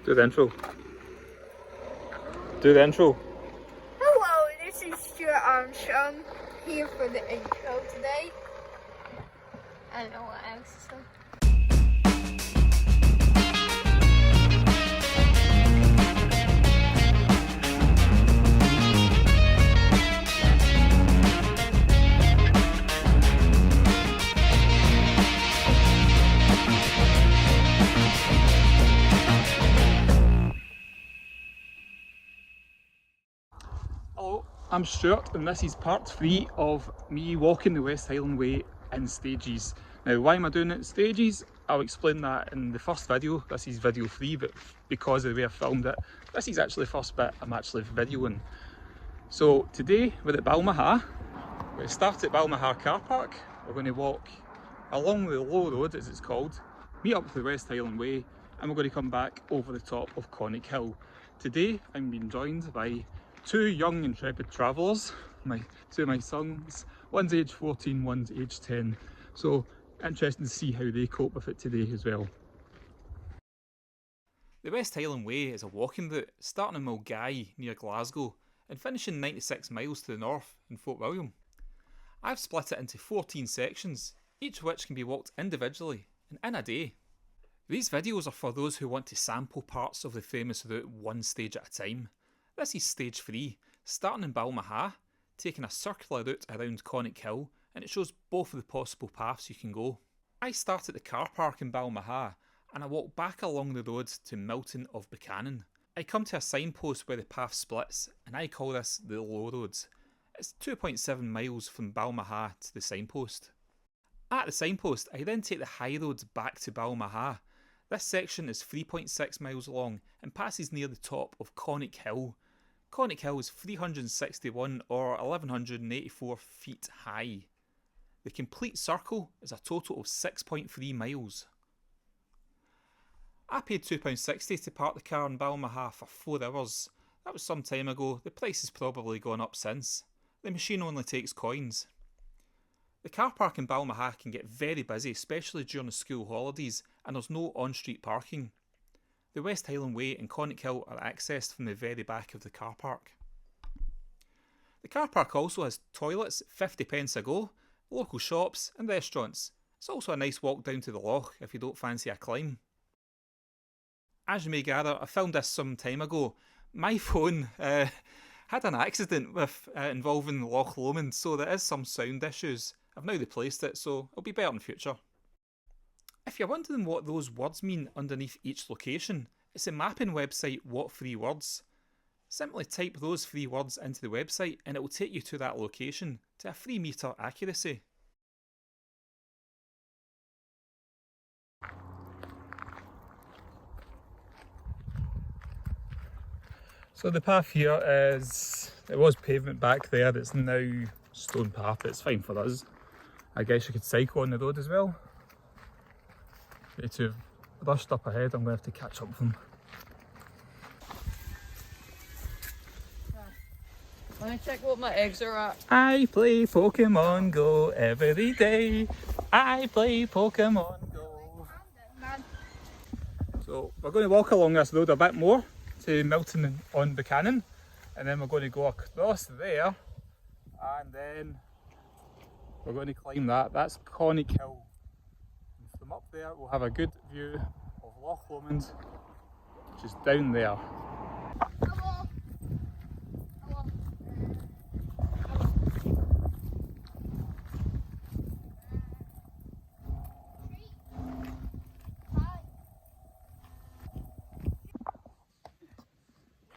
Do the intro. Do the intro. Hello, this is Stewart Armstrong here for the intro today. I don't know what else to say. Hello, I'm Stuart and this is part 3 of me walking the West Highland Way in stages. Now why am I doing it in stages? I'll explain that in the first video. This is video 3, but because of the way I filmed it, this is actually the first bit I'm actually videoing. So today we're at Balmaha. We start at Balmaha car park. We're going to walk along the low road as it's called, meet up with the West Highland Way, and we're going to come back over the top of Conic Hill. Today I'm being joined by two young intrepid travellers, two of my sons. One's age 14, one's age 10. So interesting to see how they cope with it today as well. The West Highland Way is a walking route starting in Milton near Glasgow and finishing 96 miles to the north in Fort William. I've split it into 14 sections, each of which can be walked individually and in a day. These videos are for those who want to sample parts of the famous route one stage at a time. This is stage 3, starting in Balmaha, taking a circular route around Conic Hill, and it shows both of the possible paths you can go. I start at the car park in Balmaha and I walk back along the road to Milton of Buchanan. I come to a signpost where the path splits and I call this the low road. It's 2.7 miles from Balmaha to the signpost. At the signpost I then take the high road back to Balmaha. This section is 3.6 miles long and passes near the top of Conic Hill. Conic Hill is 361 or 1184 feet high. The complete circle is a total of 6.3 miles. I paid £2.60 to park the car in Balmaha for 4 hours. That was some time ago, the price has probably gone up since. The machine only takes coins. The car park in Balmaha can get very busy, especially during the school holidays, and there's no on-street parking. The West Highland Way and Conic Hill are accessed from the very back of the car park. The car park also has toilets, 50p a go, local shops and restaurants. It's also a nice walk down to the Loch if you don't fancy a climb. As you may gather, I filmed this some time ago. My phone had an accident with involving Loch Lomond, so there is some sound issues. I've now replaced it, so it'll be better in the future. If you're wondering what those words mean underneath each location, it's a mapping website What 3 Words. Simply type those 3 words into the website and it will take you to that location to a 3 metre accuracy. So the path here is, it was pavement back there, it's now stone path, it's fine for us. I guess you could cycle on the road as well. They two have rushed up ahead, I'm going to have to catch up with them. Let me check what my eggs are at. I play Pokemon Go every day. I play Pokemon Go. So we're going to walk along this road a bit more to Milton on Buchanan, and then we're going to go across there and then we're going to climb that. That's Conic Hill. And from up there we'll have a good view of Loch Lomond, which is down there. Hello. Hello. Hi.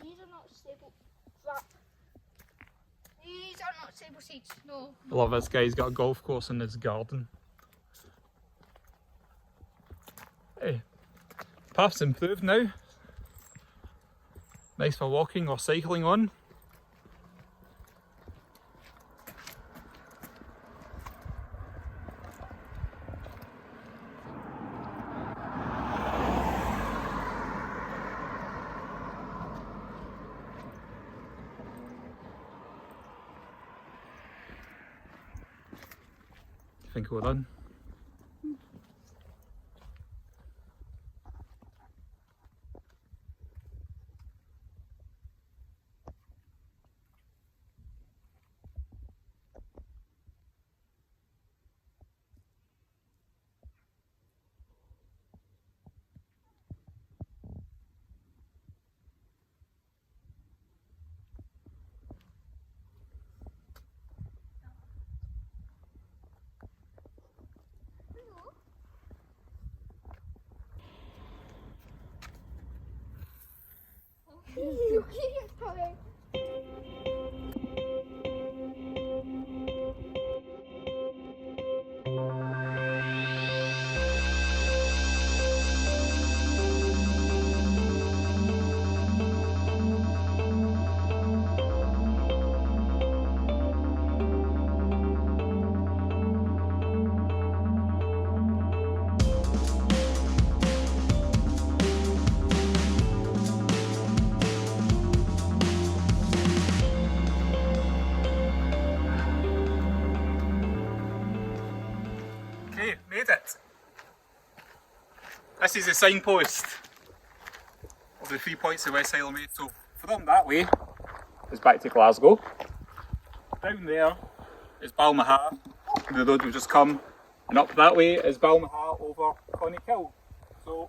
These are not stable. These are not stable seats. No. I love this guy, he's got a golf course in his garden. Hey, path's improved now. Nice for walking or cycling on. I think we're done. Okay, made it. This is the signpost of the 3 points of West Highland Way. So from that way is back to Glasgow. Down there is Balmaha, the road we've just come, and up that way is Balmaha over Conic. So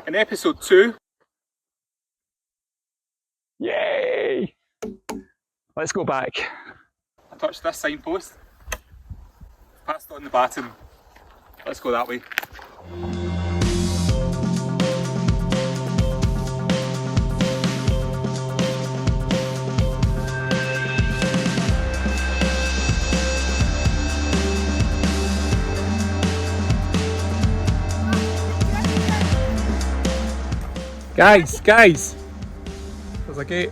in episode 2, yay! Let's go back. I touched this signpost, passed on the baton. Let's go that way. Guys, there's a gate.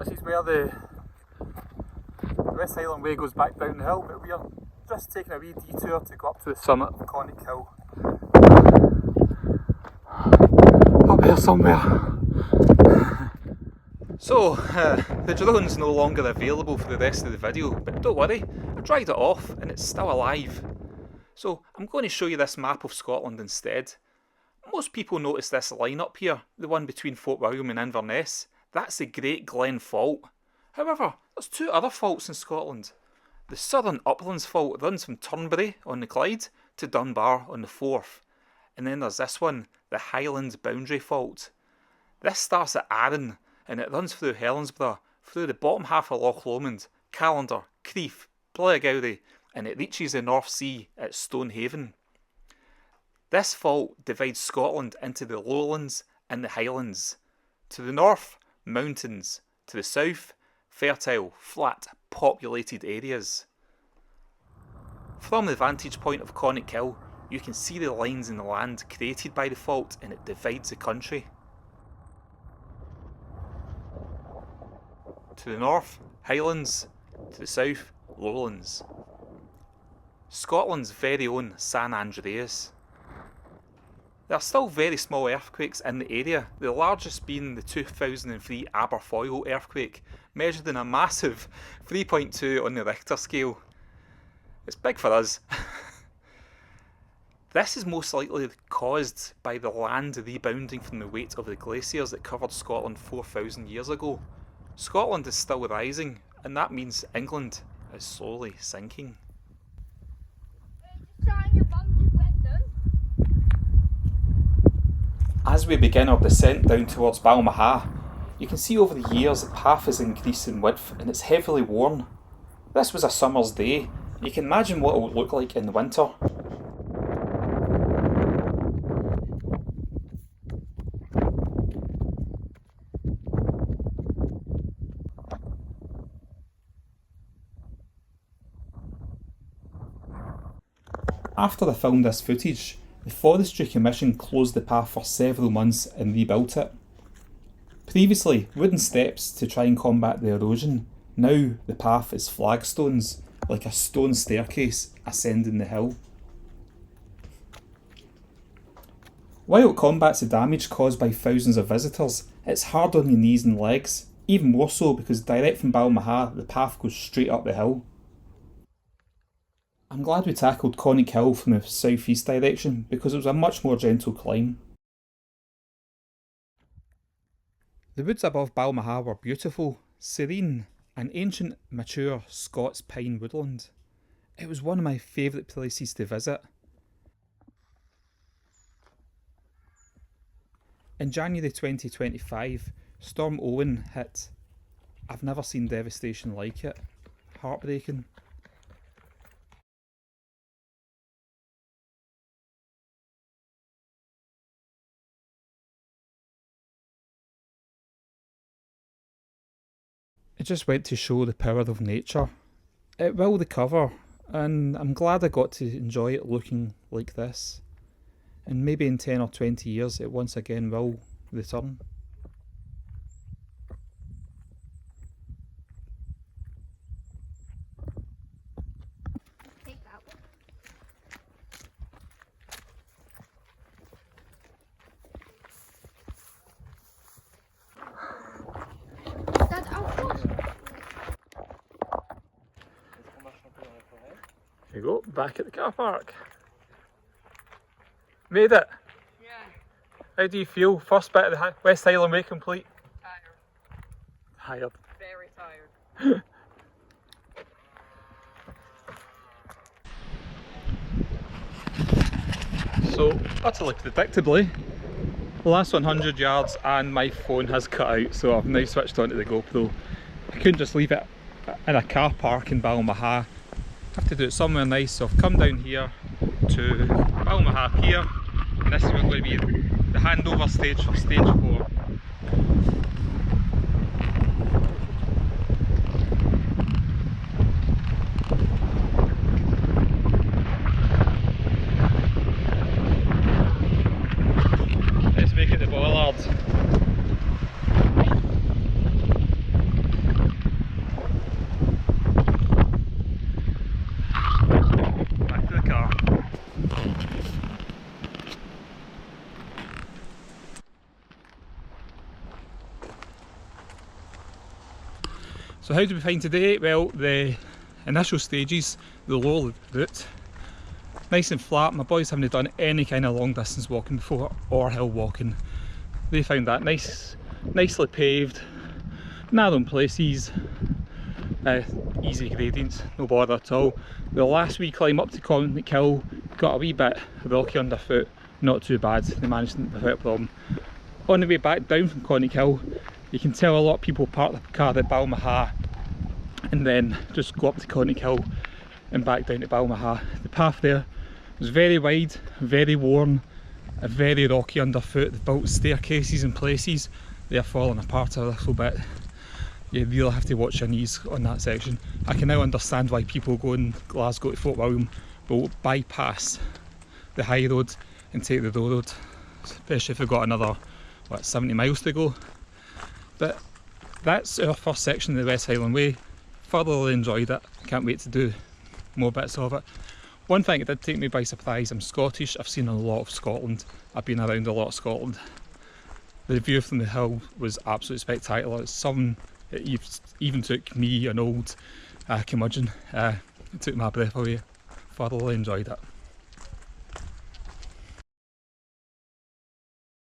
This is where the West Highland Way goes back down the hill, but we are just taking a wee detour to go up to the summit of Conic Hill. Up here somewhere. So, the drone's no longer available for the rest of the video, but don't worry, I dried it off and it's still alive. So, I'm going to show you this map of Scotland instead. Most people notice this line up here, the one between Fort William and Inverness. That's the Great Glen Fault. However, there's two other faults in Scotland. The Southern Uplands Fault runs from Turnberry on the Clyde to Dunbar on the Forth. And then there's this one, the Highland Boundary Fault. This starts at Arran and it runs through Helensburgh, through the bottom half of Loch Lomond, Callander, Crieff, Blairgowrie, and it reaches the North Sea at Stonehaven. This fault divides Scotland into the Lowlands and the Highlands. To the north, mountains. To the south, fertile, flat, populated areas. From the vantage point of Conic Hill, you can see the lines in the land created by the fault and it divides the country. To the north, Highlands. To the south, Lowlands. Scotland's very own San Andreas. There are still very small earthquakes in the area, the largest being the 2003 Aberfoyle earthquake, measured in a massive 3.2 on the Richter scale. It's big for us. This is most likely caused by the land rebounding from the weight of the glaciers that covered Scotland 4,000 years ago. Scotland is still rising, and that means England is slowly sinking. As we begin our descent down towards Balmaha, you can see over the years the path has increased in width and it's heavily worn. This was a summer's day, you can imagine what it would look like in the winter. After I filmed this footage, the Forestry Commission closed the path for several months and rebuilt it. Previously, wooden steps to try and combat the erosion. Now the path is flagstones, like a stone staircase ascending the hill. While it combats the damage caused by thousands of visitors, it's hard on your knees and legs, even more so because direct from Balmaha the path goes straight up the hill. I'm glad we tackled Conic Hill from the south-east direction because it was a much more gentle climb. The woods above Balmaha were beautiful, serene, an ancient, mature Scots pine woodland. It was one of my favourite places to visit. In January 2025, Storm Owen hit. I've never seen devastation like it. Heartbreaking. It just went to show the power of nature. It will recover, and I'm glad I got to enjoy it looking like this. And maybe in 10 or 20 years it once again will return. Take that one. That's out. There you go, back at the car park. Made it! Yeah, How do you feel? First bit of the West Highland Way complete? tired. Tired. Very tired. So, utterly predictably, the last 100 yards and my phone has cut out, so I've now switched onto the GoPro. I couldn't just leave it in a car park in Balmaha. I have to do it somewhere nice, so I've come down here to Balmaha Pier, and this is going to be the handover stage for stage 4. Let's make it the Bollards. So how did we find today? Well, the initial stages, the lower route, nice and flat. My boys haven't done any kind of long distance walking before or hill walking. They found that nice, nicely paved, narrow in places, easy gradients, no bother at all. The last wee climb up to Conic Hill got a wee bit rocky underfoot, not too bad, they managed it without a problem. On the way back down from Conic Hill, you can tell a lot of people park the car at Balmaha and then just go up to Conic Hill and back down to Balmaha. The path there was very wide, very worn, very rocky underfoot. They've built staircases in places, they are falling apart a little bit. You really have to watch your knees on that section. I can now understand why people going Glasgow to Fort William will bypass the high road and take the low road, especially if we've got another, what, 70 miles to go. But that's our first section of the West Highland Way. Thoroughly enjoyed it, can't wait to do more bits of it. One thing that did take me by surprise, I'm Scottish, I've seen a lot of Scotland, I've been around a lot of Scotland. The view from the hill was absolutely spectacular. It's something that even took me, an old curmudgeon, it took my breath away. Thoroughly enjoyed it.